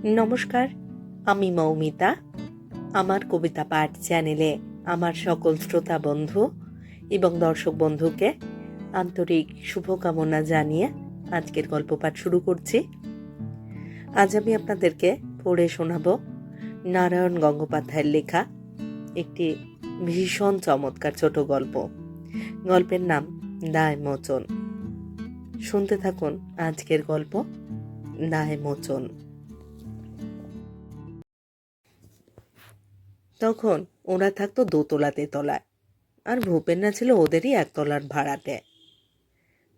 নমস্কার, আমি মৌমিতা। আমার কবিতা পাঠ চ্যানেলে আমার সকল শ্রোতা বন্ধু এবং দর্শক বন্ধুকে আন্তরিক শুভকামনা জানিয়ে আজকের গল্প পাঠ শুরু করছি। আজ আমি আপনাদেরকে পড়ে শোনাব নারায়ণ গঙ্গোপাধ্যায়ের লেখা একটি ভীষণ চমৎকার ছোট গল্প। গল্পের নাম দায়মোচন। শুনতে থাকুন আজকের গল্প দায়মোচন। তখন ওরা থাকতো দোতলাতে তলায়, আর ভূপেনরা ছিল ওদেরই একতলার ভাড়াটে।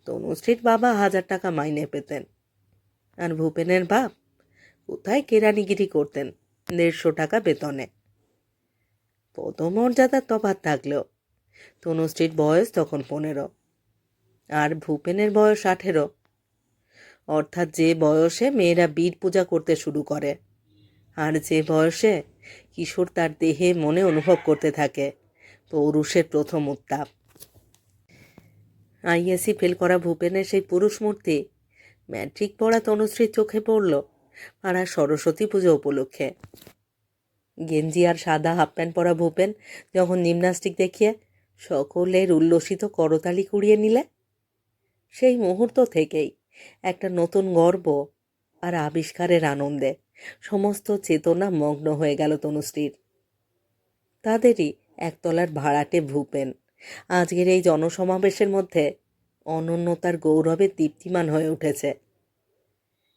তনুশ্রীর বাবা 1000 টাকা মাইনে পেতেন, আর ভূপেনের বাপ কোথায় কেরানিগিরি করতেন 150 টাকা বেতনে। পদমর্যাদার তফাৎ থাকলেও তনুশ্রীর বয়স তখন 15 আর ভূপেনের বয়স 18, অর্থাৎ যে বয়সে মেয়েরা বীর পূজা করতে শুরু করে, আর যে বয়সে কিশোর তার দেহে মনে অনুভব করতে থাকে পৌরুষের প্রথম উত্তাপ। আইএসসি ফেল করা ভূপেনের সেই পুরুষ মূর্তি ম্যাট্রিক পড়া তনুশ্রীর চোখে পড়ল পাড়ার সরস্বতী পুজো উপলক্ষে। গেঞ্জি আর সাদা হাফ প্যান্ট পরা ভূপেন যখন জিমন্যাস্টিক দেখিয়ে সকলের উল্লসিত করতালি কুড়িয়ে নিলে, সেই মুহূর্ত থেকেই একটা নতুন গর্ব আর আবিষ্কারের আনন্দে সমস্ত চেতনা মগ্ন হয়ে গেল তনুশ্রীর। তাদেরই একতলার ভাড়াটে ভূপেন আজকের এই জনসমাবেশের মধ্যে অনন্যতার গৌরবে দীপ্তিমান হয়ে উঠেছে।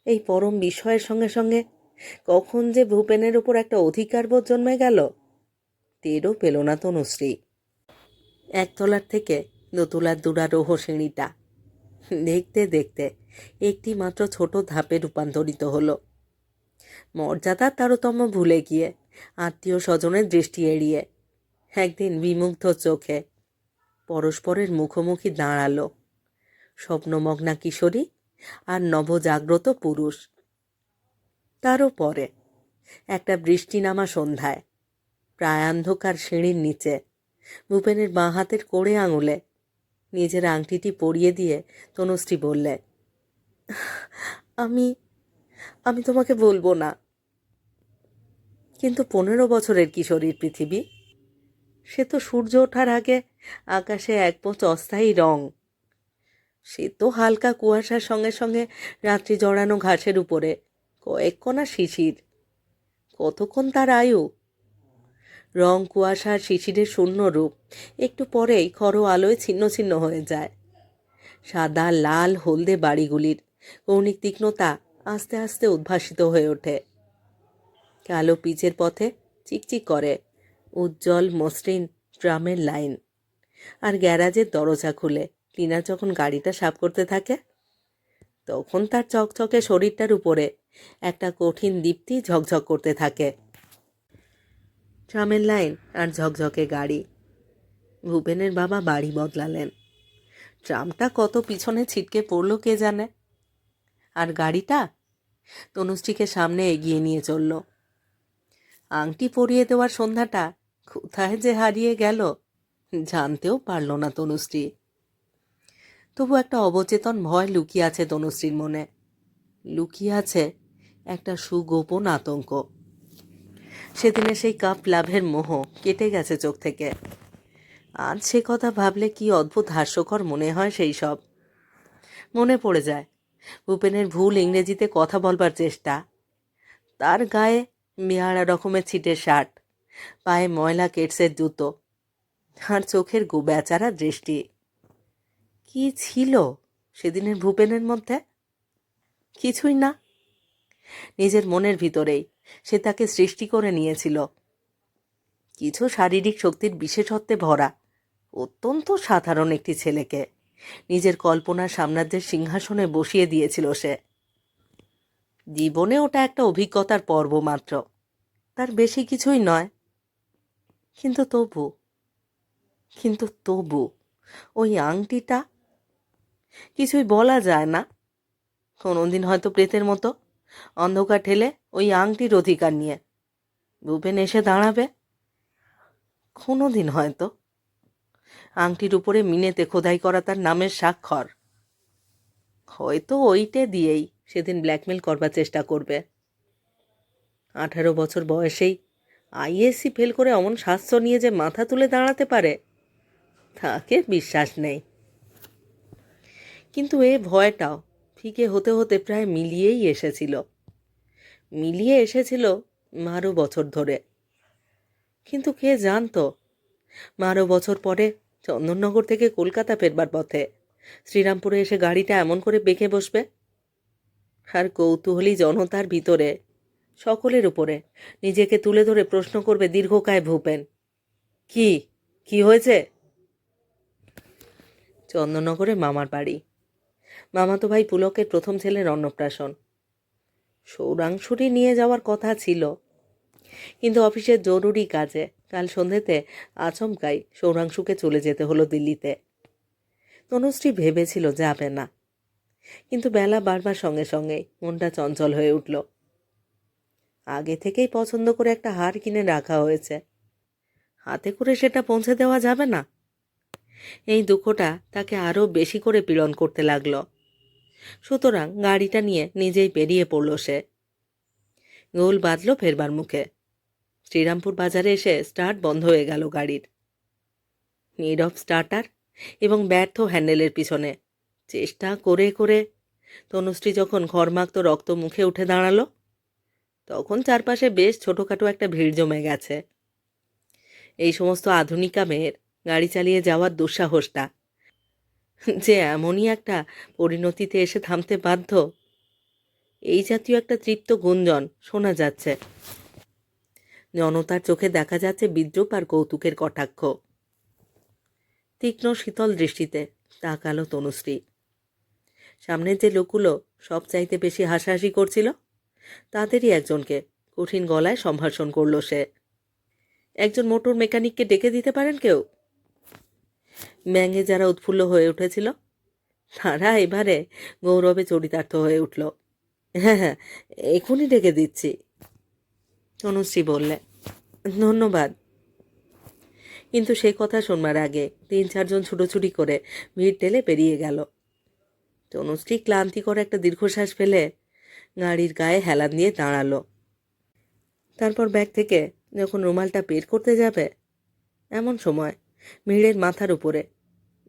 এই পরম বিষয়ের সঙ্গে সঙ্গে কখন যে ভূপেনের উপর একটা অধিকারবোধ জন্মে গেল টেরও পেল না তনুশ্রী। একতলার থেকে দোতলার দুরারোহ সিঁড়িটা দেখতে দেখতে একটি মাত্র ছোট ধাপে রূপান্তরিত হলো। মর্যাদার তারতম্য ভুলে গিয়ে, আত্মীয় স্বজনের দৃষ্টি এড়িয়ে, একদিন বিমুগ্ধ চোখে পরস্পরের মুখোমুখি দাঁড়ালো স্বপ্নমগ্না কিশোরী আর নবজাগ্রত পুরুষ। তারও পরে একটা বৃষ্টি নামা সন্ধ্যায় প্রায় অন্ধকার সিঁড়ির নিচে ভূপেনের বাঁ হাতের কোড়ে আঙুলে নিজের আংটিটি পরিয়ে দিয়ে তনুশ্রী বললে, আমি আমি তোমাকে বলবো না। কিন্তু 15 বছরের কিশোরীর পৃথিবী, সে তো সূর্য ওঠার আগে আকাশে এক পোঁচ অস্থায়ী রং। সে তো হালকা কুয়াশার সঙ্গে সঙ্গে রাত্রি জড়ানো ঘাসের উপরে কয়েক কণা শিশির। কতক্ষণ তার আয়ু? রং, কুয়াশার শিশিরের শূন্য রূপ একটু পরেই খড়ো আলোয় ছিন্ন ছিন্ন হয়ে যায়। সাদা, লাল, হলদে বাড়িগুলির কৌণিক তীক্ষ্ণতা আস্তে আস্তে উদ্ভাসিত হয়ে ওঠে। কালো পিচের পথে চিকচিক করে উজ্জ্বল মসৃণ ট্রামের লাইন, আর গ্যারাজের দরজা খুলে টিনা যখন গাড়িটা সাফ করতে থাকে তখন তার চকচকে শরীরটার উপরে একটা কঠিন দীপ্তি ঝকঝক করতে থাকে। ট্রামের লাইন আর ঝকঝকে গাড়ি। ভূপেনের বাবা বাড়ি বদলালেন। ট্রামটা কত পিছনে ছিটকে পড়ল কে জানে, আর গাড়িটা তনুশ্রীকে সামনে এগিয়ে নিয়ে চলল। আংটি পরিয়ে দেওয়ার সন্ধ্যাটা কোথায় যে হারিয়ে গেল জানতেও পারল না তনুশ্রী। তবু একটা অবচেতন ভয় লুকিয়ে আছে তনুশ্রীর মনে, লুকিয়ে আছে একটা সুগোপন আতঙ্ক। সেদিনে সেই কাপ লাভের মোহ কেটে গেছে চোখ থেকে। আজ সে কথা ভাবলে কি অদ্ভুত হাস্যকর মনে হয়। সেই সব মনে পড়ে যায় ভূপেনের ভুল ইংরেজিতে কথা বলবার চেষ্টা, তার গায়ে বেহারা রকমের ছিটের শার্ট, পায়ে ময়লা কেটসের জুতো, আর চোখের বেচারা দৃষ্টি। কি ছিল সেদিনের ভূপেনের মধ্যে? কিছুই না। নিজের মনের ভিতরেই সে তাকে সৃষ্টি করে নিয়েছিল কিছু শারীরিক শক্তির বিশেষত্বে ভরা অত্যন্ত সাধারণ একটি ছেলেকে নিজের কল্পনার সাম্রাজ্যের সিংহাসনে বসিয়ে দিয়েছিল সে। জীবনে ওটা একটা অভিজ্ঞতার পর্ব মাত্র, তার বেশি কিছুই নয়। কিন্তু তবু ওই আংটিটা, কিছুই বলা যায় না। কোনোদিন হয়তো প্রেতের মতো অন্ধকার ঠেলে ওই আংটির অধিকার নিয়ে ভূপেন এসে দাঁড়াবে। কোনোদিন হয়তো আংটির উপরে মিনেতে খোদাই করা তার নামের স্বাক্ষর। হয়তো ওইটে দিয়েই সেদিন ব্ল্যাকমেল করবার চেষ্টা করবে। 18 বছর বয়সেই আইএসসি ফেল করে অমন স্বাস্থ্য নিয়ে যে মাথা তুলে দাঁড়াতে পারে, তাকে বিশ্বাস নেই। কিন্তু এ ভয়টাও ফিকে হতে হতে প্রায় মিলিয়ে এসেছিল 12 বছর ধরে। কিন্তু কে জানতো 12 বছর পরে চন্দননগর থেকে কলকাতা ফেরবার পথে শ্রীরামপুরে এসে গাড়িটা এমন করে বেঁকে বসবে, আর কৌতূহলী জনতার ভিতরে সকলের উপরে নিজেকে তুলে ধরে প্রশ্ন করবে দীর্ঘকায় ভূপেন, কি কি হয়েছে? চন্দননগরে মামার বাড়ি। মামাতো ভাই পুলকের প্রথম ছেলের অন্নপ্রাশন। সৌরাংশুরই নিয়ে যাওয়ার কথা ছিল, কিন্তু অফিসের জরুরি কাজে কাল সন্ধ্যেতে আচমকাই সৌরাংশুকে চলে যেতে হলো দিল্লিতে। তনুশ্রী ভেবেছিল যাবে না, কিন্তু বেলা বাড়বার সঙ্গে সঙ্গেই মনটা চঞ্চল হয়ে উঠল। আগে থেকেই পছন্দ করে একটা হার কিনে রাখা হয়েছে, হাতে করে সেটা পৌঁছে দেওয়া যাবে না। এই দুঃখটা তাকে আরও বেশি করে পীড়ন করতে লাগল। সুতরাং গাড়িটা নিয়ে নিজেই বেরিয়ে পড়ল সে। গোল বাঁধল ফেরবার মুখে। শ্রীরামপুর বাজারে এসে স্টার্ট বন্ধ হয়ে গেল গাড়ির। নীরব স্টার্টার এবং ব্যর্থ হ্যান্ডেলের পিছনে চেষ্টা করে করে তনুশ্রী যখন ঘরমাক্ত রক্ত মুখে উঠে দাঁড়ালো, তখন চারপাশে বেশ ছোটোখাটো একটা ভিড় জমে গেছে। এই সমস্ত আধুনিকা মেয়ের গাড়ি চালিয়ে যাওয়ার দুঃসাহসটা যে এমনই একটা পরিণতিতে এসে থামতে বাধ্য, এই জাতীয় একটা তৃপ্ত গুঞ্জন শোনা যাচ্ছে। জনতার চোখে দেখা যাচ্ছে বিদ্রুপ আর কৌতুকের কটাক্ষ। তীক্ষ্ণ শীতল দৃষ্টিতে তাকালো তনুশ্রী। সামনের যে লোকগুলো সব চাইতে বেশি হাসাহাসি করছিল, তাদেরই একজনকে কঠিন গলায় সম্ভাষণ করল সে। একজন মোটর মেকানিককে ডেকে দিতে পারেন কেউ? ব্যাঙে যারা উৎফুল্ল হয়ে উঠেছিল, তারা এবারে গৌরবে চরিতার্থ হয়ে উঠল। হ্যাঁ হ্যাঁ, এখনই ডেকে দিচ্ছি, তনুশ্রী বললে। ধন্যবাদ। কিন্তু সে কথা শোনবার আগে 3-4 জন ছুটোছুটি করে ভিড় টেলে বেরিয়ে গেল। তনুশ্রী ক্লান্তিকর একটা দীর্ঘশ্বাস ফেলে গাড়ির গায়ে হেলান দিয়ে দাঁড়ালো। তারপর ব্যাগ থেকে যখন রুমালটা বের করতে যাবে, এমন সময় ভিড়ের মাথার উপরে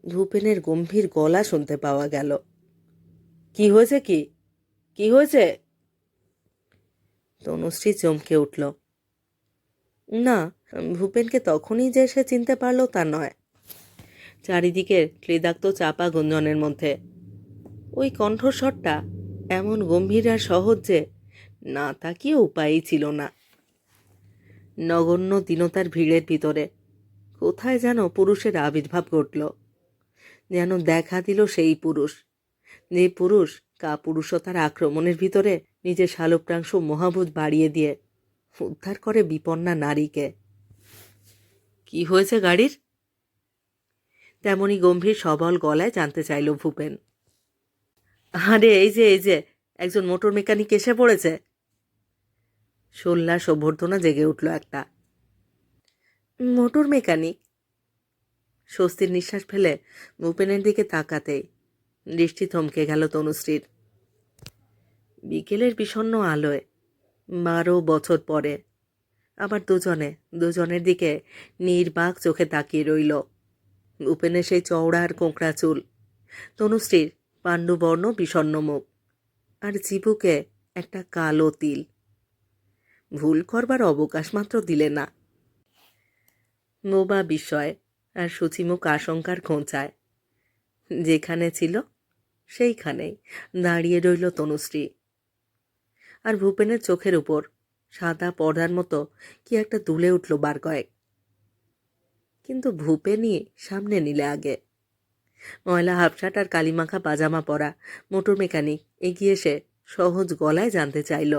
ভূপেনের গম্ভীর গলা শুনতে পাওয়া গেল। কি হয়েছে? কি হয়েছে? তনুশ্রী চমকে উঠল। না, ভূপেনকে তখনই যে সে চিনতে পারল তা নয়। চারিদিকের ক্লেদাক্ত চাপা গুঞ্জনের মধ্যে ওই কণ্ঠস্বরটা এমন গম্ভীর আর সহজ যে না তাকিয়ে উপায়ই ছিল না। নগণ্য দীনতার ভিড়ের ভিতরে কোথায় যেন পুরুষের আবির্ভাব ঘটল, যেন দেখা দিল সেই পুরুষ, যে পুরুষ কাপুরুষতার আক্রমণের ভিতরে নিজের শালপ্রাংশ মহাভূত বাড়িয়ে দিয়ে উদ্ধার করে বিপন্না নারীকে। কি হয়েছে গাড়ির? তেমনি গম্ভীর সবল গলায় জানতে চাইল ভূপেন। আরে এই যে একজন মোটর মেকানিক এসে পড়েছে। সোল্লাস অভ্যর্থনা জেগে উঠল একটা। Motor mechanic? স্বস্তির নিঃশ্বাস ফেলে ভূপেনের দিকে তাকাতেই দৃষ্টি থমকে গেল তনুশ্রীর। বিকেলের বিষণ্ণ আলোয় 12 বছর পরে আবার দুজনের দিকে নির্বাক চোখে তাকিয়ে রইল। ভূপেনের সেই চওড়া আর কোঁকড়া চুল, তনুশ্রীর পাণ্ডুবর্ণ বিষণ্ণ মুখ, আর চিবুকে একটা কালো তিল। ভুল করবার অবকাশ মাত্র দিলে না। বোবা বিস্ময় আর সূচিমুখ আশঙ্কার খোঁচায় যেখানে ছিল সেইখানেই দাঁড়িয়ে রইল তনুশ্রী। আর ভূপেনের চোখের উপর সাদা পর্দার মতো কি একটা দুলে উঠল বার কয়েক। কিন্তু ভূপেনই সামনে নিলে আগে। ময়লা হাফশার্ট আর কালিমাখা পাজামা পরা মোটর মেকানিক এগিয়ে এসে সহজ গলায় জানতে চাইল,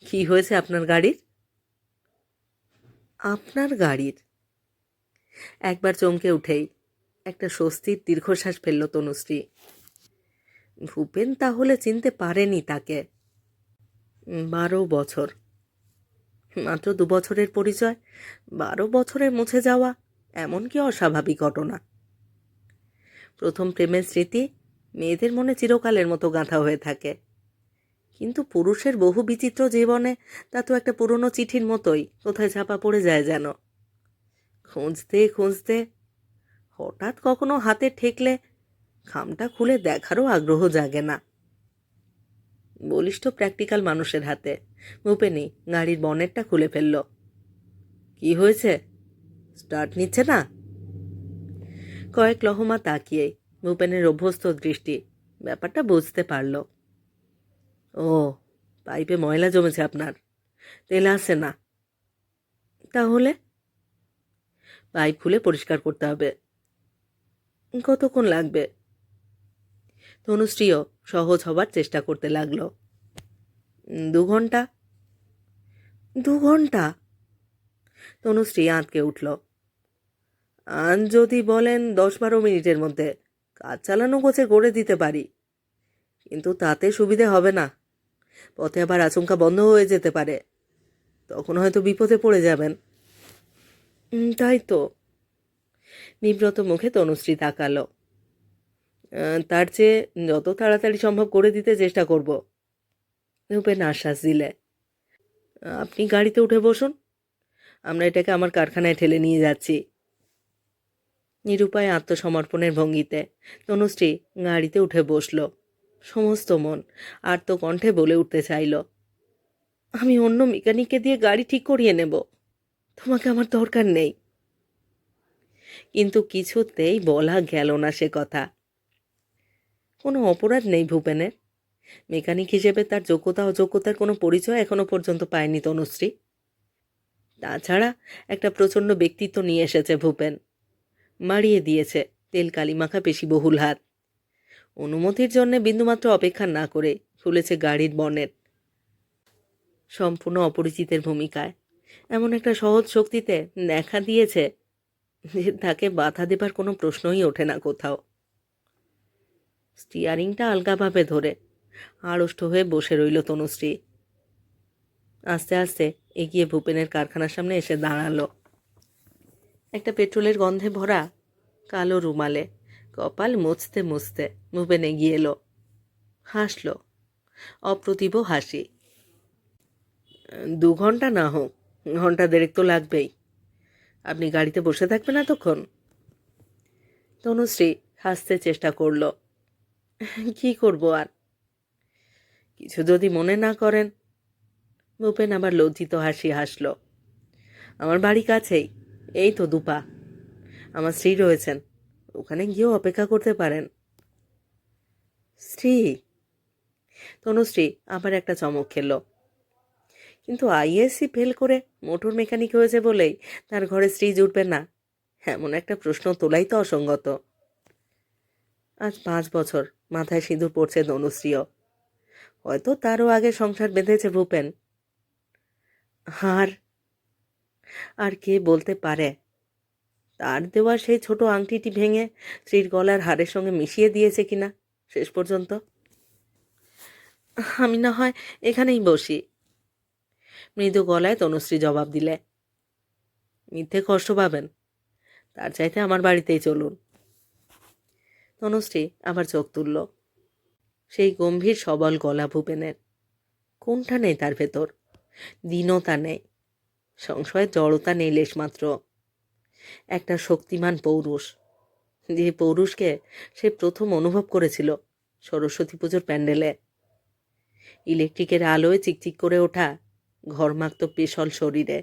কি হয়েছে আপনার গাড়ির? আপনার গাড়ির? একবার চমকে উঠেই একটা স্বস্তির দীর্ঘশ্বাস ফেলল তনুশ্রী। ভূপেন তাহলে চিনতে পারেনি তাকে। 12 বছর, মাত্র 2 বছরের পরিচয়, 12 বছরে মুছে যাওয়া এমন কি অস্বাভাবিক ঘটনা? প্রথম প্রেমের স্মৃতি মেয়েদের মনে চিরকালের মতো গাঁথা হয়ে থাকে, কিন্তু পুরুষের বহু বিচিত্র জীবনে তা তো একটা পুরনো চিঠির মতোই কোথায় ছাপা পড়ে যায় যেন। খুঁজতে খুঁজতে হঠাৎ কখনো হাতে ঠেকলে খামটা খুলে দেখারও আগ্রহ জাগে না। বলিষ্ঠ প্র্যাকটিক্যাল মানুষের হাতে ভূপেনি গাড়ির বনেটটা খুলে ফেলল। কি হয়েছে, স্টার্ট নিচ্ছে না? কয়েক লহমা তাকিয়েই ভূপেনের অভ্যস্ত দৃষ্টি ব্যাপারটা বুঝতে পারল। ও, পাইপে ময়লা জমেছে আপনার, তেল আসে না। তাহলে পাইপ খুলে পরিষ্কার করতে হবে। কতক্ষণ লাগবে? তনুশ্রীও সহজ হবার চেষ্টা করতে লাগলো। 2 ঘন্টা। 2 ঘন্টা? তনুশ্রী আঁতকে উঠল। আজ যদি বলেন 10-12 মিনিটের মধ্যে কাজ চালানো গোছে করে দিতে পারি, কিন্তু তাতে সুবিধে হবে না। পথে আবার আচমকা বন্ধ হয়ে যেতে পারে, তখন হয়তো বিপদে পড়ে যাবেন। তাই তো। বিব্রত মুখে তনুশ্রী তাকালো। তার চেয়ে যত তাড়াতাড়ি সম্ভব করে দিতে চেষ্টা করব। রূপেন আশ্বাস দিলে। আপনি গাড়িতে উঠে বসুন, আমরা এটাকে আমার কারখানায় ঠেলে নিয়ে যাচ্ছি। নিরুপায় আত্মসমর্পণের ভঙ্গিতে তনুশ্রী গাড়িতে উঠে বসল। সমস্ত মন আর্ত কণ্ঠে বলে উঠতে চাইল, আমি অন্য মেকানিককে দিয়ে গাড়ি ঠিক করিয়ে নেব, তোমাকে আমার দরকার নেই। কিন্তু কিছুতেই বলা গেল না সে কথা। কোনো অপরাধ নেই ভূপেনের। মেকানিক হিসেবে তার যোগ্যতা অযোগ্যতার কোনো পরিচয় এখনো পর্যন্ত পায়নি তনুশ্রী। তাছাড়া একটা প্রচণ্ড ব্যক্তিত্ব নিয়ে এসেছে ভূপেন। মারিয়ে দিয়েছে তেল কালিমাখা পেশিবহুল হাত। অনুমতির জন্য বিন্দুমাত্র অপেক্ষা না করে খুলেছে গাড়ির বনেট। সম্পূর্ণ অপরিচিতের ভূমিকায় এমন একটা সহজ শক্তিতে দেখা দিয়েছে যে তাকে বাধা দেবার কোনো প্রশ্নই ওঠে না কোথাও। স্টিয়ারিংটা আলগাভাবে ধরে আড়ষ্ট হয়ে বসে রইল তনুশ্রী। আস্তে আস্তে এগিয়ে ভূপেনের কারখানার সামনে এসে দাঁড়ালো। একটা পেট্রোলের গন্ধে ভরা কালো রুমালে কপাল মুছতে মুছতে ভূপেন এগিয়ে এলো। হাসল, অপ্রতিভ হাসি। 2 ঘন্টা না হোক, ঘন্টা দেড়েক তো লাগবেই। আপনি গাড়িতে বসে থাকবেন এতক্ষণ? তনুশ্রী হাসতে চেষ্টা করল। কি করব আর? কিছু যদি মনে না করেন। ভূপেন আবার লজ্জিত হাসি হাসল। আমার বাড়ি কাছেই, এই তো 2 পা। আমার স্ত্রী রয়েছেন, ওখানে গিয়েও অপেক্ষা করতে পারেন। স্ত্রী? তনুশ্রী আবার একটা চমক খেল। কিন্তু আইএসসি ফেল করে মোটর মেকানিক হয়েছে বলেই তার ঘরে স্ত্রী জুটবে না, এমন একটা প্রশ্ন তোলাই তো অসঙ্গত। আজ 5 বছর মাথায় সিঁদুর পড়ছে তনুশ্রীও। হয়তো তারও আগে সংসার বেঁধেছে ভূপেন। আর কে বলতে পারে তার দেওয়া সেই ছোট আংটিটি ভেঙে স্ত্রীর গলার হারের সঙ্গে মিশিয়ে দিয়েছে কিনা শেষ পর্যন্ত। আমি না হয় এখানেই বসি, মৃদু গলায় তনুশ্রী জবাব দিলে। মিথ্যে কষ্ট পাবেন, তার চাইতে আমার বাড়িতেই চলুন। তনুশ্রী আবার চোখ তুলল। সেই গম্ভীর সবল গলা ভূপেনের। কোনটা নেই তার ভেতর? দীনতা নেই, সংশয়ের জড়তা নেই লেশমাত্র। একটা শক্তিমান পৌরুষ, যে পৌরুষকে সে প্রথম অনুভব করেছিল সরস্বতী পুজোর প্যান্ডেলে। ইলেকট্রিকের আলোয় চিকচিক করে ওঠা ঘরমাক্ত পেশল শরীরে।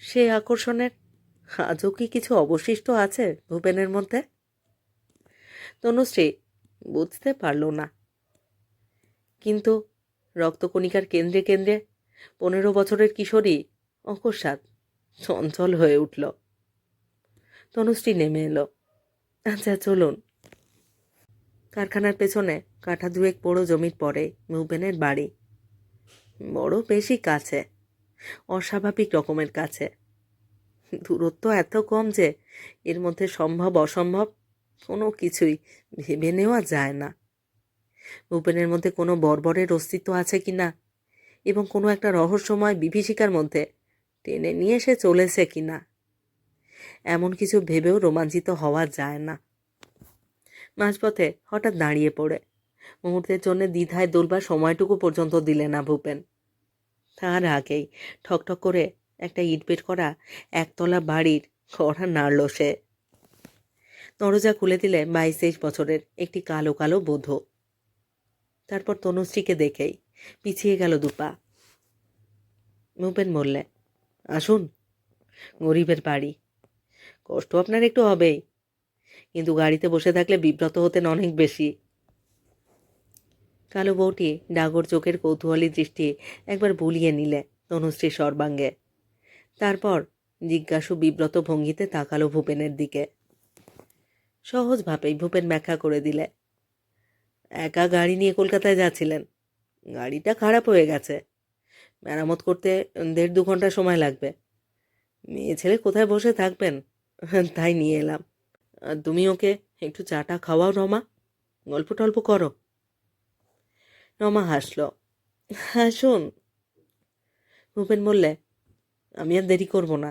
সে আকর্ষণের আজও কি কিছু অবশিষ্ট আছে ভূপেনের মধ্যে? তনুশ্রী বুঝতে পারল না। কিন্তু রক্তকণিকার কেন্দ্রে কেন্দ্রে 15 বছরের কিশোরী অকস্মাৎ চঞ্চল হয়ে উঠল। তনুশ্রী নেমে এলো। আচ্ছা চলুন। কারখানার পেছনে কাঠা 2 পোড়ো জমির পরে ভূপেনের বাড়ি। বড় বেশি কাছে, অস্বাভাবিক রকমের কাছে। দূরত্ব এত কম যে এর মধ্যে সম্ভব অসম্ভব কোনো কিছুই ভেবে নেওয়া যায় না। ভূপেনের মধ্যে কোনো বর্বরের অস্তিত্ব আছে কি না, এবং কোনো একটা রহস্যময় বিভীষিকার মধ্যে টেনে নিয়ে এসে চলেছে কি না, এমন কিছু ভেবেও রোমাঞ্চিত হওয়া যায় না। মাঝপথে হঠাৎ দাঁড়িয়ে পড়ে মুহূর্তের জন্য দ্বিধায় দুলবার সময়টুকু পর্যন্ত দিলে না ভূপেন। তার আগেই ঠকঠক করে একটা ইট বের করা একতলা বাড়ির কড়া নাড়ল সে। দরজা খুলে দিলে 22-23 বছরের একটি কালো কালো বধূ। তারপর তনুশ্রীকে দেখেই পিছিয়ে গেল দুপা। ভূপেন বললে, আসুন, গরিবের বাড়ি, কষ্ট আপনার একটু হবেই, কিন্তু গাড়িতে বসে থাকলে বিব্রত হতেন অনেক বেশি। কালো বউটি ডাগর চোখের কৌতূহলী দৃষ্টি একবার বুলিয়ে নিলে তনুশ্রীর সর্বাঙ্গে। তারপর জিজ্ঞাসু বিব্রত ভঙ্গিতে তাকালো ভূপেনের দিকে। সহজভাবেই ভূপেন ব্যাখ্যা করে দিলে, একা গাড়ি নিয়ে কলকাতায় যাচ্ছিলেন, গাড়িটা খারাপ হয়ে গেছে, মেরামত করতে 1.5-2 ঘন্টা সময় লাগবে, মেয়ে ছেলে কোথায় বসে থাকবেন, তাই নিয়ে এলাম। তুমি ওকে একটু চাটা খাওয়াও রমা, গল্প টল্প করো। রমা হাসল। আসুন। ভূপেন বললে, আমি আর দেরি করব না,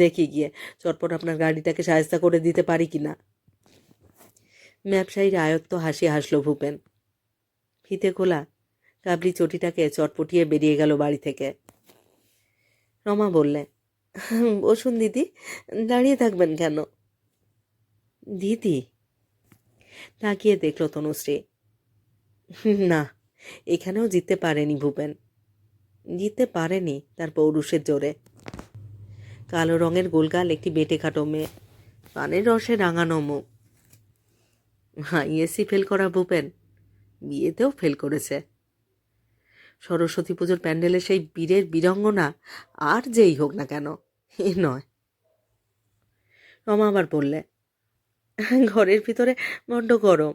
দেখি গিয়ে চটপট আপনার গাড়িটাকে সাহায্য করে দিতে পারি কিনা। ব্যবসায়ীর আয়ত্ত হাসি হাসল ভূপেন। ফিতে খোলা কাবলি চটিটাকে চটপটিয়ে বেরিয়ে গেল বাড়ি থেকে। রমা বললে, বসুন দিদি, দাঁড়িয়ে থাকবেন কেন? দিদি তাকিয়ে দেখল তনুশ্রী। না, এখানেও জিততে পারেনি ভূপেন, জিততে পারেনি তার পৌরুষের জোরে। কালো রঙের গোলগাল একটি বেটে খাটো মেয়ে, পানের রসে রাঙানো মুখ। আইএসসি ফেল করা ভূপেন বিয়েতেও ফেল করেছে। সরস্বতী পুজোর প্যান্ডেলে সেই বীরের বীরাঙ্গনা আর যেই হোক না কেন, এ নয়। রমা আবার বললে, ঘরের ভিতরে বড্ড গরম,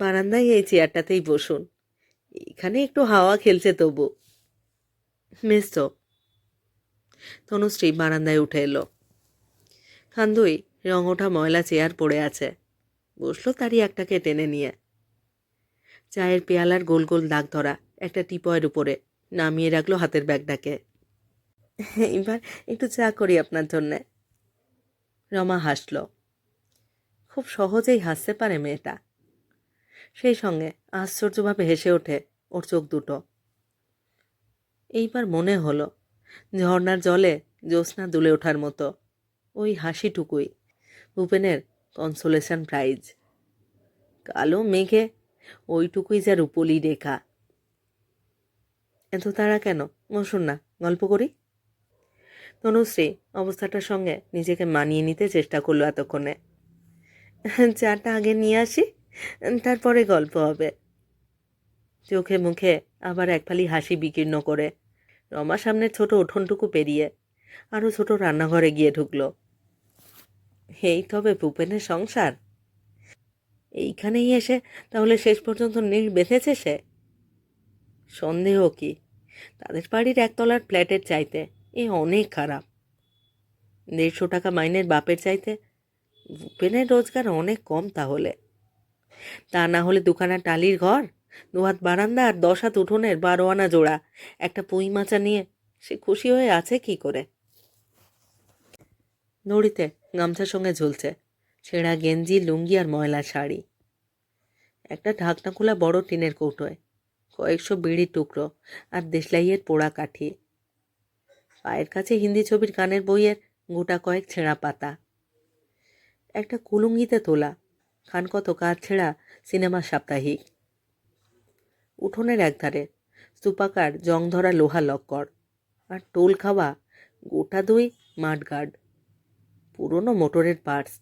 বারান্দায় এই চেয়ারটাতেই বসুন, এখানে একটু হাওয়া খেলছে তবু। বেশ তো। তনুশ্রী বারান্দায় উঠে এলো। খান্দুই রং ওঠা ময়লা চেয়ার পড়ে আছে, বসলো তারই একটাকে টেনে নিয়ে। চায়ের পেয়ালার গোল গোল দাগ ধরা একটা টিপয়ের উপরে নামিয়ে রাখলো হাতের ব্যাগটাকে। এবার একটু চা করি আপনার জন্যে। রমা হাসল। খুব সহজেই হাসতে পারে মেয়েটা। সেই সঙ্গে আশ্চর্যভাবে হেসে ওঠে ওর চোখ দুটো। এইবার মনে হলো ঝর্নার জলে জ্যোৎস্না দুলে ওঠার মতো ওই হাসিটুকুই ভূপেনের কনসোলেশন প্রাইজ। কালো মেঘে ওইটুকুই যা রূপলি রেখা। এত তাড়া কেন, বসুন না, গল্প করি। তনুশ্রী অবস্থাটার সঙ্গে নিজেকে মানিয়ে নিতে চেষ্টা করলো এতক্ষণে। চাটা আগে নিয়ে আসি, তারপরে গল্প হবে। চোখে মুখে আবার এক ফালি হাসি বিকীর্ণ করে রমা সামনের ছোট উঠোনটুকু পেরিয়ে আরও ছোট রান্নাঘরে গিয়ে ঢুকলো। এই তবে ভূপেনের সংসার। এইখানেই এসে তাহলে শেষ পর্যন্ত নীড় বেঁধেছে সে। সন্দেহ কি, তাদের বাড়ির একতলার ফ্ল্যাটের চাইতে এ অনেক খারাপ। 150 টাকা মাইনের বাপের চাইতে ভূপেনের রোজগার অনেক কম তাহলে। তা না হলে দুখানা টালির ঘর, 2 হাত বারান্দা আর 10 হাত উঠোনের 12 আনা জোড়া একটা পুঁই মাচা নিয়ে সে খুশি হয়ে আছে কি করে? দড়িতে গামছার সঙ্গে ঝুলছে ছেঁড়া গেঞ্জি, লুঙ্গি আর ময়লা শাড়ি। একটা ঢাকনা খোলা বড় টিনের কৌটোয় কয়েকশো বিড়ির টুকরো আর দেশলাইয়ের পোড়া কাঠি। পায়ের কাছে হিন্দি ছবির গানের বইয়ের গোটা কয়েক ছেঁড়া পাতা। একটা কুলুঙ্গিতে তোলা খানকত কাজ ছেঁড়া সিনেমা সাপ্তাহিক। উঠোনের একধারে স্তূপাকার জং ধরা লোহা লক্কর আর টোল খাওয়া গোটা 2 মাঠগার্ড, পুরনো মোটরের পার্টস।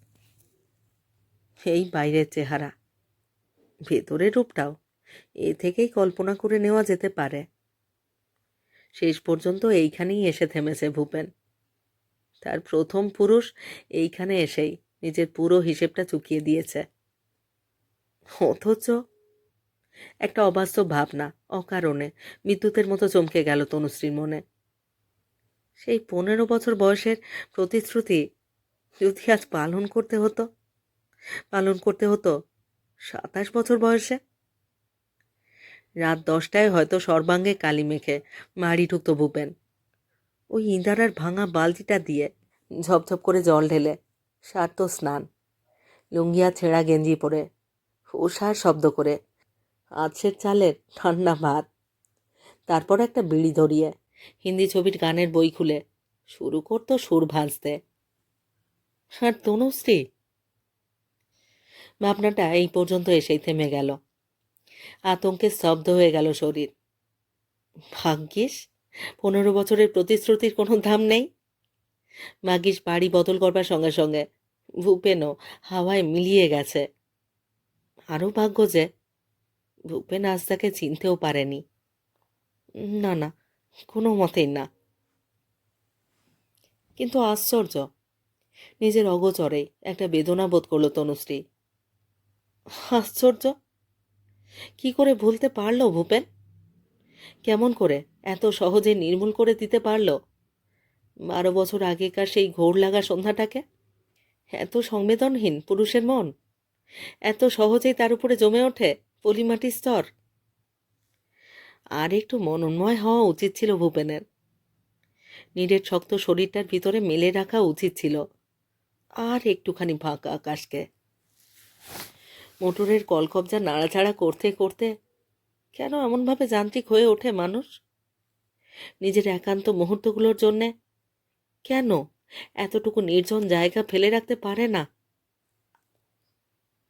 এই বাইরের চেহারা, ভেতরের রূপটাও এ থেকেই কল্পনা করে নেওয়া যেতে পারে। শেষ পর্যন্ত এইখানেই এসে থেমেছে ভূপেন। তার প্রথম পুরুষ এইখানে এসেই নিজের পুরো হিসেবটা চুকিয়ে দিয়েছে। অথচ একটা অবাস্তব ভাবনা অকারণে বিদ্যুতের মতো চমকে গেল তনুশ্রীর মনে। সেই 15 বছর বয়সের প্রতিশ্রুতি যদি আজ পালন করতে হতো 27 বছর বয়সে। রাত 10টায় হয়তো সর্বাঙ্গে কালি মেখে বাড়ি ঢুকতো ভূপেন। ওই ইঁদারার ভাঙা বালতিটা দিয়ে ঝপঝপ করে জল ঢেলে সারত স্নান, লুঙ্গি আর ছেঁড়া গেঞ্জি পরে হুঁশার শব্দ করে আছের চালের ঠান্ডা ভাত, তারপর একটা বিড়ি ধরিয়ে হিন্দি ছবির গানের বই খুলে শুরু করতো সুর ভাঁজতে। আর তনুশ্রী, ভাবনাটা এই পর্যন্ত এসেই থেমে গেল। আতঙ্কে স্তব্ধ হয়ে গেল শরীর। ভাগ্যিস 15 বছরের প্রতিশ্রুতির কোনো দাম নেই। ভাগ্যিস বাড়ি বদল করবার সঙ্গে সঙ্গে ভূপেনও হাওয়ায় মিলিয়ে গেছে। আরও ভাগ্য যে ভূপেন আজ তাকে চিনতেও পারেনি। না না, কোনো মতেই না। কিন্তু আশ্চর্য, নিজের অগোচরেই একটা বেদনা বোধ করলো তনুশ্রী। আশ্চর্য, কি করে ভুলতে পারলো ভূপেন? কেমন করে এত সহজে নির্মূল করে দিতে পারলো 12 বছর আগেকার সেই ঘোর লাগা সন্ধ্যাটাকে? এত সংবেদনহীন পুরুষের মন, এত সহজেই তার উপরে জমে ওঠে পলিমাটির স্তর। আর একটু মনোন্ময় হওয়া উচিত ছিল ভূপেনের। নীরের শক্ত শরীরটার ভিতরে মেলে রাখা উচিত ছিল আর একটুখানি ফাঁকা আকাশকে। মোটরের কলকবজা নাড়াচাড়া করতে করতে কেন এমনভাবে যান্ত্রিক হয়ে ওঠে মানুষ? নিজের একান্ত মুহূর্তগুলোর জন্যে কেন এতটুকু নির্জন জায়গা ফেলে রাখতে পারে না?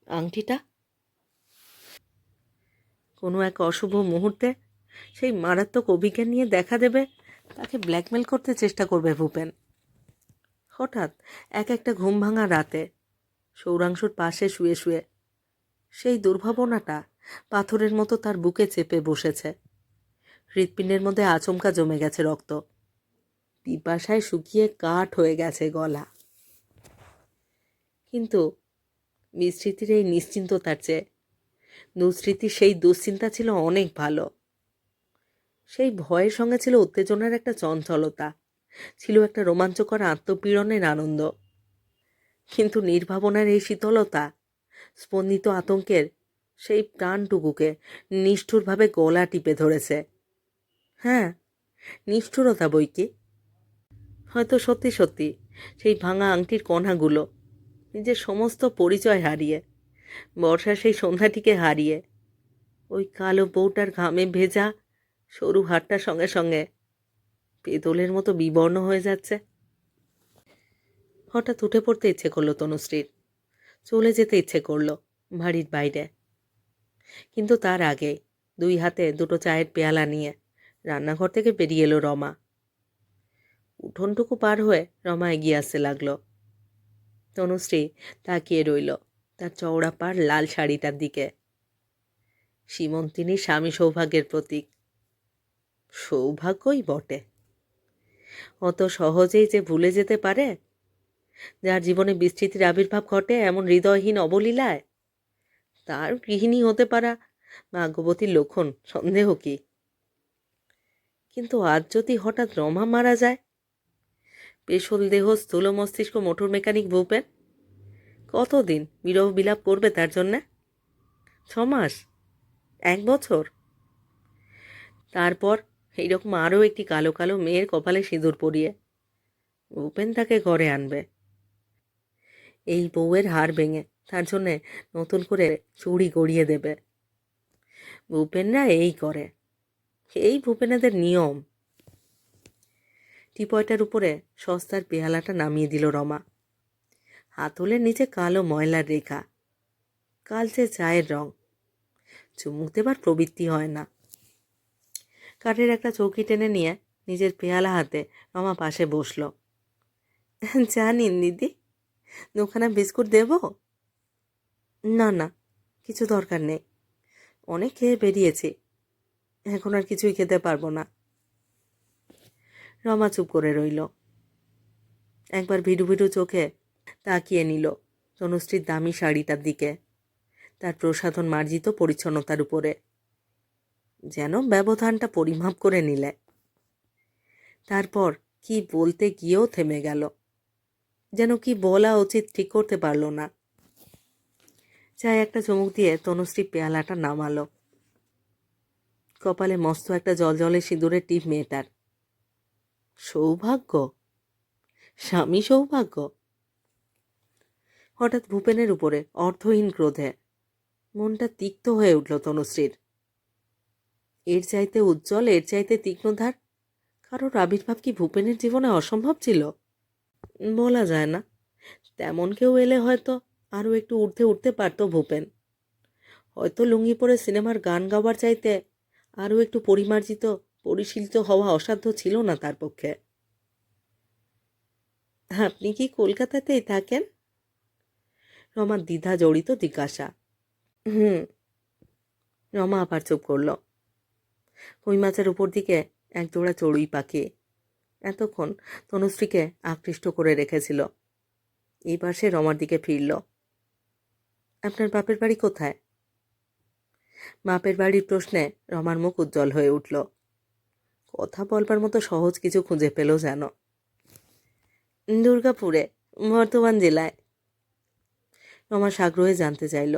আংটিটা কোনো এক অশুভ মুহূর্তে সেই মারাত্মক অভিজ্ঞান নিয়ে দেখা দেবে, তাকে ব্ল্যাকমেল করতে চেষ্টা করবে ভূপেন। হঠাৎ এক একটা ঘুম ভাঙা রাতে সৌরাংশুর পাশে শুয়ে শুয়ে সেই দুর্ভাবনাটা পাথরের মতো তার বুকে চেপে বসেছে। হৃৎপিণ্ডের মধ্যে আচমকা জমে গেছে রক্ত, পিপাসায় শুকিয়ে কাঠ হয়ে গেছে গলা। কিন্তু বিস্মৃতির এই নিশ্চিন্ততার চেয়ে দুস্মৃতির সেই দুশ্চিন্তা ছিল অনেক ভালো। সেই ভয়ের সঙ্গে ছিল উত্তেজনার একটা চঞ্চলতা, ছিল একটা রোমাঞ্চকর আত্মপীড়নের আনন্দ। কিন্তু নির্ভাবনার এই শীতলতা স্পন্দিত আতঙ্কের সেই প্রাণটুকুকে নিষ্ঠুরভাবে গলা টিপে ধরেছে। হ্যাঁ, নিষ্ঠুরতা বই কি। হয়তো সত্যি সত্যি সেই ভাঙা আংটির কণাগুলো নিজের সমস্ত পরিচয় হারিয়ে, বর্ষার সেই সন্ধ্যাটিকে হারিয়ে, ওই কালো বউটার ঘামে ভেজা সরু হাতটার সঙ্গে সঙ্গে পেতলের মতো বিবর্ণ হয়ে যাচ্ছে। হঠাৎ উঠে পড়তে ইচ্ছে করলো তনুশ্রীর, চলে যেতে ইচ্ছে করলো বাড়ির বাইরে। কিন্তু তার আগে 2 হাতে 2টো চায়ের পেয়ালা নিয়ে রান্নাঘর থেকে বেরিয়ে এলো রমা। উঠোনটুকু পার হয়ে রমা এগিয়ে আসতে লাগলো। তনুশ্রী তাকিয়ে রইল তার চওড়া পাড় লাল শাড়িটার দিকে। সীমন্তিনী স্বামী সৌভাগ্যের প্রতীক। সৌভাগ্যই বটে। অত সহজেই যে ভুলে যেতে পারে, যার জীবনে বিস্তৃতির আবির্ভাব ঘটে এমন হৃদয়হীন অবলীলায়, তার গৃহিণী হতে পারা ভাগ্যবতীর লক্ষণ, সন্দেহ কি? কিন্তু আজ যদি হঠাৎ রমা মারা যায়, পেশল দেহ স্থূল মস্তিষ্ক মোটর মেকানিক ভূপেন কতদিন বিরহ বিলাপ করবে তার জন্যে? 6 মাস? 1 বছর? তারপর এইরকম আরও একটি কালো কালো মেয়ের কপালে সিঁদুর পরিয়ে ভূপেন তাকে ঘরে আনবে। এই বউয়ের হাড় ভেঙে তার জন্যে নতুন করে চুড়ি গড়িয়ে দেবে। ভূপেনরা এই করে, এই ভূপেনেদের নিয়ম। টিপয়টার উপরে সস্তার পেয়ালাটা নামিয়ে দিল রমা। হাতলের নিচে কালো ময়লার রেখা, কালচে চায়ের রং। চুমুক দেবার প্রবৃত্তি হয় না। কাঠের একটা চৌকি টেনে নিয়ে নিজের পেয়ালা হাতে রমা পাশে বসল। চা নিন দিদি, 2খানা বিস্কুট দেব? না না, কিছু দরকার নেই, অনেক খেয়ে বেরিয়েছি, এখন আর কিছুই খেতে পারবো না। রমা চুপ করে রইল। একবার ভিড়ু ভিড়ু চোখে তাকিয়ে নিল তনুশ্রীর দামি শাড়িটার দিকে, তার প্রসাধন মার্জিত পরিচ্ছন্নতার উপরে। যেন ব্যবধানটা পরিমাপ করে নিলে। তারপর কি বলতে গিয়েও থেমে গেল, যেন কি বলা উচিত ঠিক করতে পারল না। চায়ে একটা চুমুক দিয়ে তনুশ্রী পেয়ালাটা নামালো। কপালে মস্ত একটা জলজলে সিঁদুরের টিপ মেয়েটার। সৌভাগ্য, স্বামী সৌভাগ্য। হঠাৎ ভূপেনের উপরে অর্থহীন ক্রোধে মনটা তিক্ত হয়ে উঠল তনুশ্রীর। এর চাইতে উজ্জ্বল, এর চাইতে তীক্ষ্ণধার কারোর আবির্ভাব কি ভূপেনের জীবনে অসম্ভব ছিল? বলা যায় না। তেমন কেউ এলে হয়তো আরও একটু ঊর্ধ্বে উঠতে পারত ভূপেন। হয়তো লুঙ্গি পরে সিনেমার গান গাওয়ার চাইতে আরও একটু পরিমার্জিত, পরিশীলিত হওয়া অসাধ্য ছিল না তার পক্ষে। আপনি কি কলকাতাতেই থাকেন? রমার দ্বিধা জড়িত জিজ্ঞাসা। হুম। রমা আবার চুপ করল। কই মাছের উপর দিকে একজোড়া চড়ুই পাখি এতক্ষণ তনুশ্রীকে আকৃষ্ট করে রেখেছিল। এইবার সে রমার দিকে ফিরল। আপনার বাপের বাড়ি কোথায়? বাপের বাড়ির প্রশ্নে রমার মুখ উজ্জ্বল হয়ে উঠল। কথা বলবার মতো সহজ কিছু খুঁজে পেল যেন। দুর্গাপুরে, বর্ধমান জেলায়। রমা সাগ্রহে জানতে চাইল,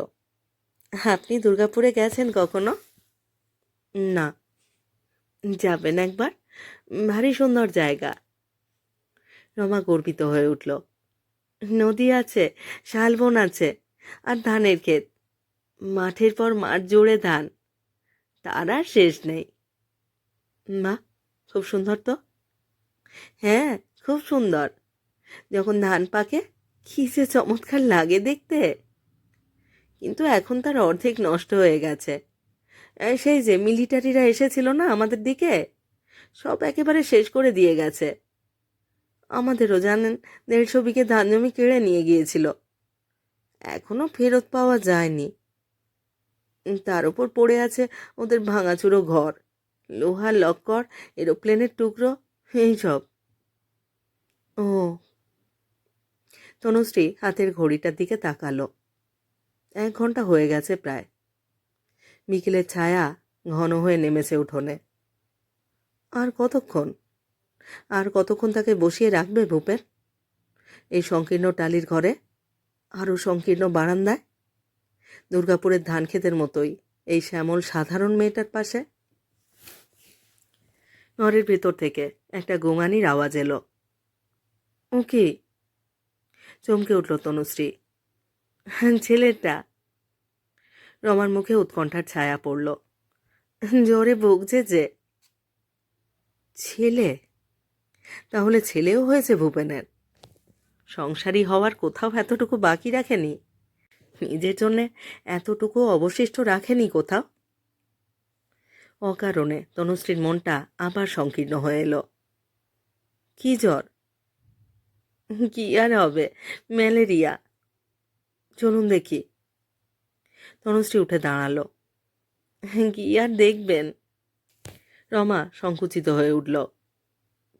আপনি দুর্গাপুরে গেছেন কখনো? না। যাবেন একবার, ভারী সুন্দর জায়গা। রমা গর্বিত হয়ে উঠল। নদী আছে, শালবন আছে, আর ধানের ক্ষেত, মাঠের পর মাঠ জুড়ে ধান, তার আর শেষ নেই। মা, খুব সুন্দর তো। হ্যাঁ, খুব সুন্দর। যখন ধান পাকে কি যে চমৎকার লাগে দেখতে। কিন্তু এখন তার অর্ধেক নষ্ট হয়ে গেছে। সেই যে মিলিটারিরা এসেছিল না আমাদের দিকে, সব একেবারে শেষ করে দিয়ে গেছে। আমাদেরও জানেন 150 বিঘে ধান জমি কেড়ে নিয়ে গিয়েছিল, এখনো ফেরত পাওয়া যায়নি। তার উপর পড়ে আছে ওদের ভাঙাচুরো ঘর, লোহার লক্কর, এরোপ্লেনের টুকরো, এইসব। ও। তনুশ্রী হাতের ঘড়িটার দিকে তাকালো। 1 ঘন্টা হয়ে গেছে প্রায়। বিকেলের ছায়া ঘন হয়ে নেমেছে উঠোনে। আর কতক্ষণ, আর কতক্ষণ তাকে বসিয়ে রাখবে ভূপেন? এই সংকীর্ণ টালির ঘরে, আরও সংকীর্ণ বারান্দায়, দুর্গাপুরের ধান ক্ষেতের মতোই এই শ্যামল সাধারণ মেয়েটার পাশে। ঘরের ভেতর থেকে একটা গোঙানির আওয়াজ এলো। ও কি? চমকে উঠল তনুশ্রী। ছেলেটা। রমার মুখে উৎকণ্ঠার ছায়া পড়ল। জ্বরে ভুগছে যে। ছেলে? তাহলে ছেলেও হয়েছে ভূপেনের? সংসারী হওয়ার কোথাও এতটুকু বাকি রাখেনি? নিজের জন্যে এতটুকু অবশিষ্ট রাখেনি কোথাও? অকারণে তনুশ্রীর মনটা আবার সংকীর্ণ হয়ে এলো। কি জ্বর? কি আর হবে, ম্যালেরিয়া। চলুন দেখি। তনুশ্রী উঠে দাঁড়ালো। কি আর দেখবেন? রমা সংকুচিত হয়ে উঠল।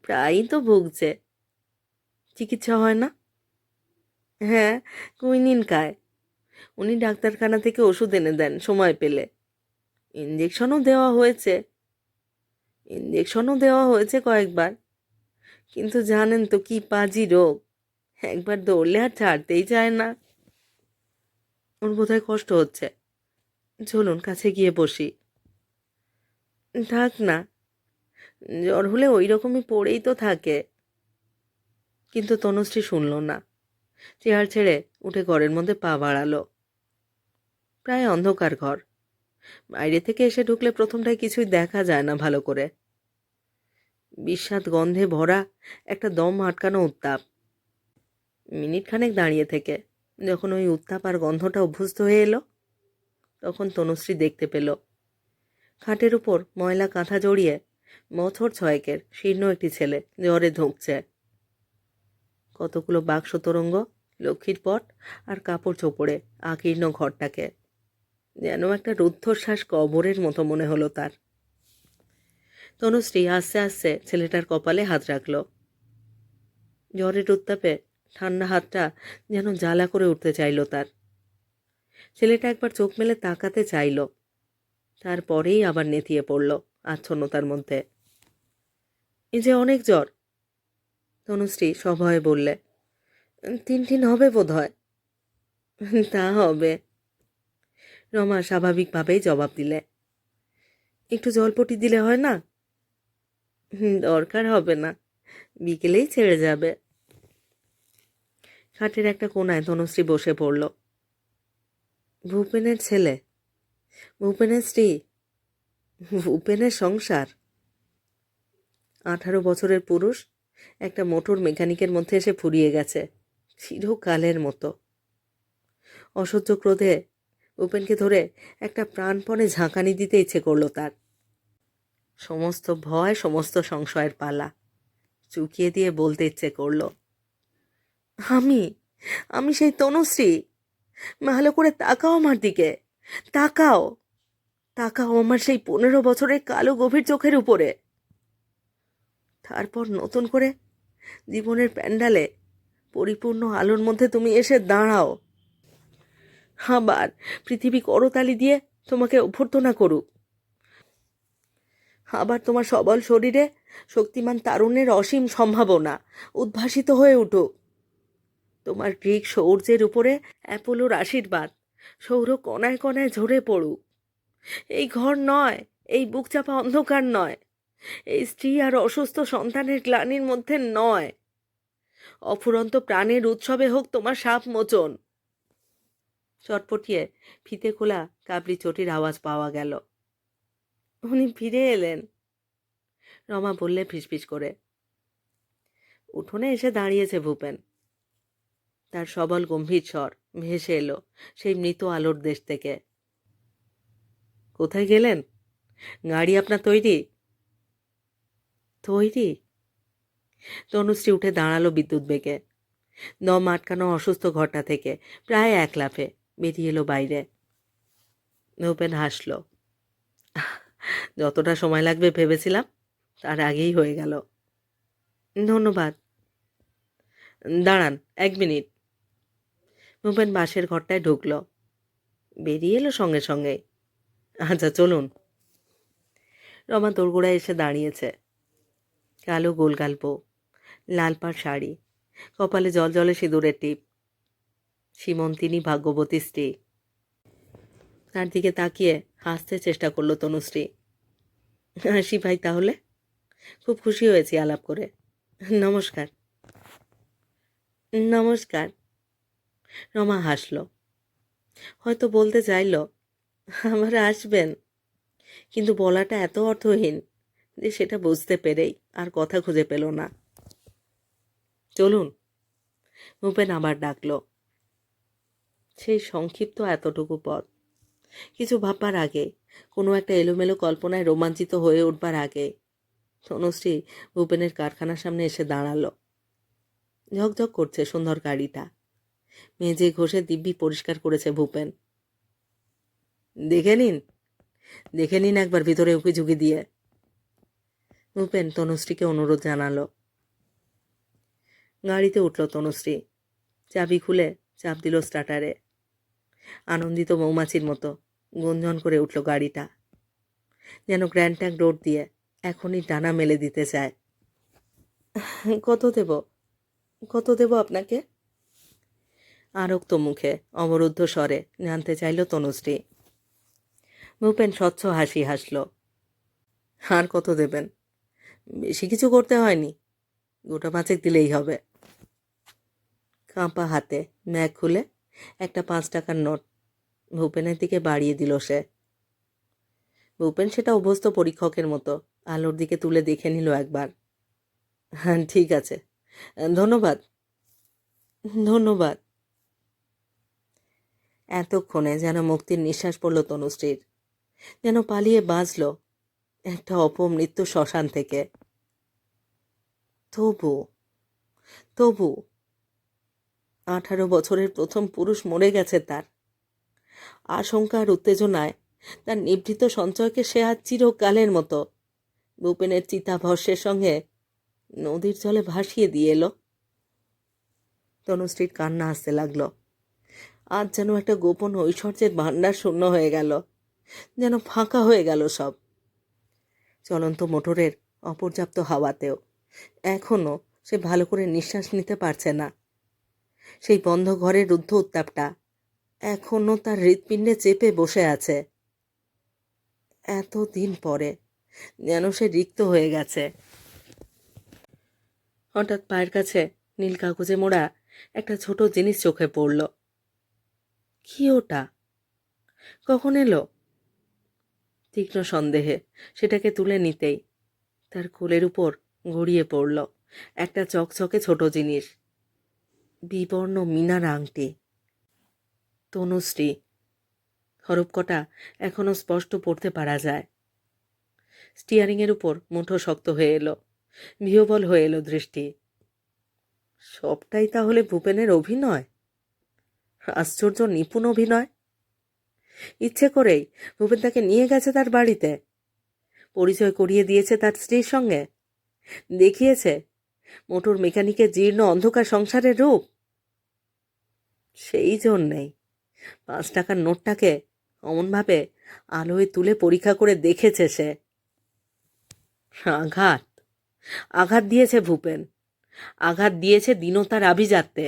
প্রায়ই তো ভুগছে। চিকিৎসা হয় না? হ্যাঁ, কুইনিন খায়। উনি ডাক্তারখানা থেকে ওষুধ এনে দেন সময় পেলে। ইঞ্জেকশনও দেওয়া হয়েছে কয়েকবার। কিন্তু জানেন তো কি পাজি রোগ, একবার দৌড়লে আর ছাড়তেই চায় না। ওর বোধহয় কষ্ট হচ্ছে। চলুন কাছে গিয়ে বসি। থাক না, জ্বর হলে ওই রকমই পড়েই তো থাকে। কিন্তু তনুশ্রী শুনল না। চেয়ার ছেড়ে উঠে ঘরের মধ্যে পা বাড়ালো। প্রায় অন্ধকার ঘর। বাইরে থেকে এসে ঢুকলে প্রথমটায় কিছুই দেখা যায় না ভালো করে। বিস্বাদ গন্ধে ভরা একটা দম আটকানো উত্তাপ। মিনিট খানেক দাঁড়িয়ে থেকে যখন ওই উত্তাপ আর গন্ধটা অভ্যস্ত হয়ে এলো, তখন তনুশ্রী দেখতে পেল খাটের উপর ময়লা কাঁথা জড়িয়ে বছর 6-এর শীর্ণ একটি ছেলে জ্বরে ধুঁকছে। কতগুলো বাক্স তরঙ্গ, লক্ষ্মীর পট আর কাপড় চোপড়ে আকীর্ণ ঘরটাকে যেন একটা রুদ্ধশ্বাস কবরের মতো মনে হলো তার। তনুশ্রী আস্তে আস্তে ছেলেটার কপালে হাত রাখল। জ্বরের উত্তাপে ঠান্ডা হাতটা যেন জ্বালা করে উঠতে চাইল তার। ছেলেটা একবার চোখ মেলে তাকাতে চাইল, তারপরেই আবার নেতিয়ে পড়ল আচ্ছন্নতার মধ্যে। এই যে অনেক জ্বর, তনুশ্রী সভয়ে বললে। 3 হবে বোধ হয়। তা হবে, রমা স্বাভাবিকভাবেই জবাব দিলে। একটু জলপটি দিলে হয় না? দরকার হবে না, বিকেলেই ছেড়ে যাবে। খাটের একটা কোণায় তনুশ্রী বসে পড়ল। ভূপেনের ছেলে, ভূপেনের স্ত্রী। ভূপেনের সংসার। 18 বছরের পুরুষ একটা মোটর মেকানিকের মধ্যে এসে ফুরিয়ে গেছে চিরকালের মতো। অসহ্য ক্রোধে ভূপেনকে ধরে একটা প্রাণপণে ঝাঁকানি দিতে ইচ্ছে করলো তার। সমস্ত ভয়, সমস্ত সংশয়ের পালা চুকিয়ে দিয়ে বলতে ইচ্ছে করলো, আমি আমি সেই তনুশ্রী। ভালো করে তাকাও আমার দিকে, তাকাও, তাকাও আমার সেই 15 বছরের কালো গভীর চোখের উপরে। তারপর নতুন করে জীবনের প্যান্ডালে পরিপূর্ণ আলোর মধ্যে তুমি এসে দাঁড়াও। আবার পৃথিবী করতালি দিয়ে তোমাকে অভ্যর্থনা করুক। আবার তোমার সবল শরীরে শক্তিমান তারুণ্যের অসীম সম্ভাবনা উদ্ভাসিত হয়ে উঠুক। তোমার গ্রিক সৌর্যের উপরে অ্যাপোলোর আশীর্বাদ সৌর কণায় কণায় ঝরে পড়ুক। এই ঘর নয়, এই বুকচাপা অন্ধকার নয়, এই স্ত্রী আর অসুস্থ সন্তানের গ্লানির মধ্যে নয়, অফুরন্ত প্রাণের উৎসবে হোক তোমার সাপ মোচন। চটপটিয়ে ফিতে খোলা কাবলি চটির আওয়াজ পাওয়া গেল। উনি ফিরে এলেন, রমা বললে ফিসফিস করে। উঠোনে এসে দাঁড়িয়েছে ভূপেন। তার সবল গম্ভীর স্বর ভেসে এলো সেই মৃত আলোর দেশ থেকে। কোথায় গেলেন? গাড়ি আপনার তৈরি? তৈরি? তনুশ্রী উঠে দাঁড়ালো বিদ্যুৎ বেগে। দম আটকানো অসুস্থ ঘরটা থেকে প্রায় এক লাফে বেরিয়ে এলো বাইরে। ভূপেন হাসল। যতটা সময় লাগবে ভেবেছিলাম তার আগেই হয়ে গেল। ধন্যবাদ। দাঁড়ান 1 মিনিট। ভূপেন বাসের ঘরটায় ঢুকলো, বেরিয়ে এলো সঙ্গে সঙ্গে। আচ্ছা চলুন। রমা দোরগোড়ায় এসে দাঁড়িয়েছে। কালো গোলগাল বউ, লাল পাড় শাড়ি, কপালে জলজলে সিঁদুরের টিপ। সীমন্তিনী ভাগ্যবতী স্ত্রী। তার দিকে তাকিয়ে হাসতে চেষ্টা করলো তনুশ্রী। হাসি ভাই তাহলে? খুব খুশি হয়েছি আলাপ করে। নমস্কার। নমস্কার। রমা হাসল। হয়তো বলতে চাইল আবার আসবেন, কিন্তু বলাটা এত অর্থহীন যে সেটা বুঝতে পেরেই আর কথা খুঁজে পেল না। চলুন। ভূপেন আবার ডাকল। সেই সংক্ষিপ্ত এতটুকু পথ, কিছু ভাববার আগে, কোনো একটা এলোমেলো কল্পনায় রোমাঞ্চিত হয়ে উঠবার আগে তনুশ্রী ভূপেনের কারখানার সামনে এসে দাঁড়ালো। ঝকঝক করছে সুন্দর গাড়িটা। মেঝে ঘষে দিব্যি পরিষ্কার করেছে ভূপেন। দেখে নিন, দেখে নিন একবার ভিতরে উকি ঝুঁকি দিয়ে। ভূপেন তনুশ্রীকে অনুরোধ জানালো। গাড়িতে উঠল তনুশ্রী। চাবি খুলে চাপ দিল স্টার্টারে। আনন্দিত মৌমাছির মতো গুঞ্জন করে উঠল গাড়িটা, যেন গ্র্যান্ড ট্যাঙ্ক রোড দিয়ে এখনই ডানা মেলে দিতে চায়। কত দেব, কত দেব আপনাকে? আরক্ত মুখে অবরুদ্ধ স্বরে জানতে চাইল তনুশ্রী। ভূপেন স্বচ্ছ হাসি হাসল। আর কত দেবেন? বেশি কিছু করতে হয়নি, 5 দিলেই হবে। কাঁপা হাতে ব্যাগ খুলে একটা 5 টাকার নোট ভূপেনের দিকে বাড়িয়ে দিল সে। ভূপেন সেটা অভ্যস্ত পরীক্ষকের মতো আলোর দিকে তুলে দেখে নিল একবার। হ্যাঁ ঠিক আছে, ধন্যবাদ। ধন্যবাদ। এতক্ষণে যেন মুক্তির নিঃশ্বাস পড়ল তনুশ্রীর, যেন পালিয়ে বাঁচল একটা অপমৃত্যু শ্মশান থেকে। তবু তবু 18 বছরের প্রথম পুরুষ মরে গেছে তার। আশঙ্কা আর উত্তেজনায় তার নিভৃত সঞ্চয়কে সে আজ চিরকালের মতো ভূপেনের চিতাভস্যের সঙ্গে নদীর জলে ভাসিয়ে দিয়ে এলো। তনুশ্রীর কান্না আসতে লাগলো। আজ যেন একটা গোপন ঐশ্বর্যের ভাণ্ডার শূন্য হয়ে গেল, যেন ফাঁকা হয়ে গেল সব। চলন্ত মোটরের অপর্যাপ্ত হাওয়াতেও এখনও সে ভালো করে নিঃশ্বাস নিতে পারছে না। সেই বন্ধ ঘরের রুদ্ধ উত্তাপটা এখনও তার হৃৎপিণ্ডে চেপে বসে আছে। এতদিন পরে যেন সে রিক্ত হয়ে গেছে। হঠাৎ পায়ের কাছে নীল কাগজে মোড়া একটা ছোট জিনিস চোখে পড়ল। কি ওটা? কখন এলো? তীক্ষ্ণ সন্দেহে সেটাকে তুলে নিতেই তার কোলের উপর গড়িয়ে পড়ল একটা চকচকে ছোট জিনিস, বিবর্ণ মিনার আংটি। তনুশ্রী। হরফ কটা এখনো স্পষ্ট পড়তে পারা যায়। স্টিয়ারিংয়ের উপর মুঠো শক্ত হয়ে এলো, বিহ্বল হয়ে এলো দৃষ্টি। সবটাই তাহলে ভূপেনের অভিনয়? আশ্চর্য নিপুণ অভিনয়। ইচ্ছে করেই ভূপেন তাকে নিয়ে গেছে তার বাড়িতে, পরিচয় করিয়ে দিয়েছে তার স্ত্রীর সঙ্গে, দেখিয়েছে মোটর মেকানিকের জীর্ণ অন্ধকার সংসারের রূপ। সেই জন্যেই 5 টাকার নোটটাকে অমনভাবে আলোয় তুলে পরীক্ষা করে দেখেছে সে। আঘাত আঘাত দিয়েছে ভূপেন, আঘাত দিয়েছে দীনতার আভিজাত্যে।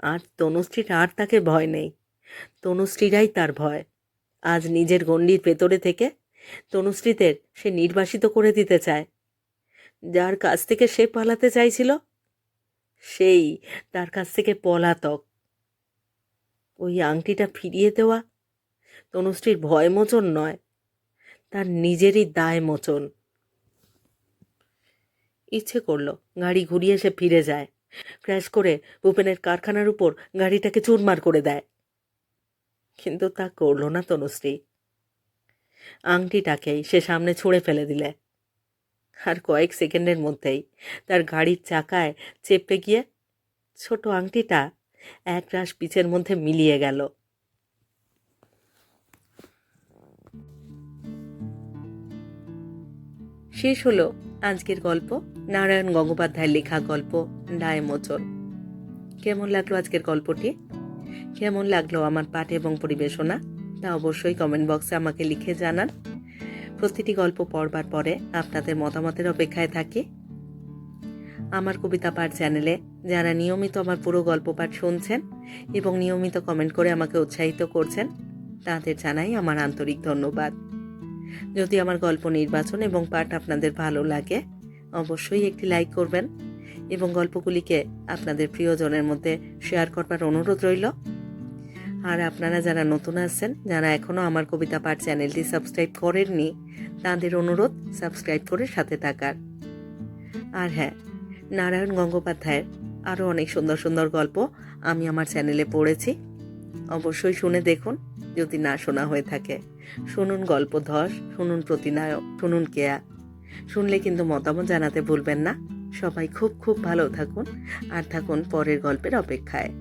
আর তনুশ্রীর আর তাকে ভয় নেই, তনুশ্রীরাই তার ভয়। আজ নিজের গণ্ডির ভেতরে থেকে তনুশ্রীদের সে নির্বাসিত করে দিতে চায়। যার কাছ থেকে সে পালাতে চাইছিল, সেই তার কাছ থেকে পলাতক। ওই আংটিটা ফিরিয়ে দেওয়া তনুশ্রীর ভয় মোচন নয়, তার নিজেরই দায় মোচন। ইচ্ছে করল গাড়ি ঘুরিয়ে সে ফিরে যায়, ক্র্যাশ করে ভূপেনের কারখানার উপর গাড়িটাকে চুরমার করে দেয়। কিন্তু তা করল না তনুশ্রী। আংটিটাকেই সে সামনে ছুঁড়ে ফেলে দিলে। আর কয়েক সেকেন্ডের মধ্যেই তার গাড়ির চাকায় চেপে গিয়ে ছোট আংটিটা একরাশ পিচের মধ্যে মিলিয়ে গেল। শেষ হলো আজকের গল্প, নারায়ণ গঙ্গোপাধ্যায়ের লেখা গল্প দায়মোচন। কেমন লাগলো আজকের গল্পটি? কেমন লাগলো আমার পাঠ এবং পরিবেশনা? তা অবশ্যই কমেন্ট বক্সে আমাকে লিখে জানান। প্রতিটি গল্প পড়বার পরে আপনাদের মতামতের অপেক্ষায় থাকি। আমার কবিতা পাঠ চ্যানেলে যারা নিয়মিত আমার পুরো গল্প পাঠ শুনছেন এবং নিয়মিত কমেন্ট করে আমাকে উৎসাহিত করছেন, তাদের জানাই আমার আন্তরিক ধন্যবাদ। যদি আমার গল্প নির্বাচন এবং পাঠ আপনাদের ভালো লাগে, অবশ্যই একটি লাইক করবেন এবং গল্পগুলিকে আপনাদের প্রিয়জনের মধ্যে শেয়ার করবার অনুরোধ রইল। আর আপনারা যারা নতুন আসছেন, যারা এখনও আমার কবিতা পাঠ চ্যানেলটি সাবস্ক্রাইব করেননি, তাদের অনুরোধ সাবস্ক্রাইব করে সাথে থাকার। আর হ্যাঁ, নারায়ণ গঙ্গোপাধ্যায়ের আরও অনেক সুন্দর সুন্দর গল্প আমি আমার চ্যানেলে পড়েছি, অবশ্যই শুনে দেখুন। যদি না শোনা হয়ে থাকে, শুনুন গল্প ধস, শুনুন প্রতিনায়ক, শুনুন কেয়া। শুনলে কিন্তু মতামত জানাতে ভুলবেন না। সবাই খুব খুব ভালো থাকুন আর থাকুন পরের গল্পের অপেক্ষায়।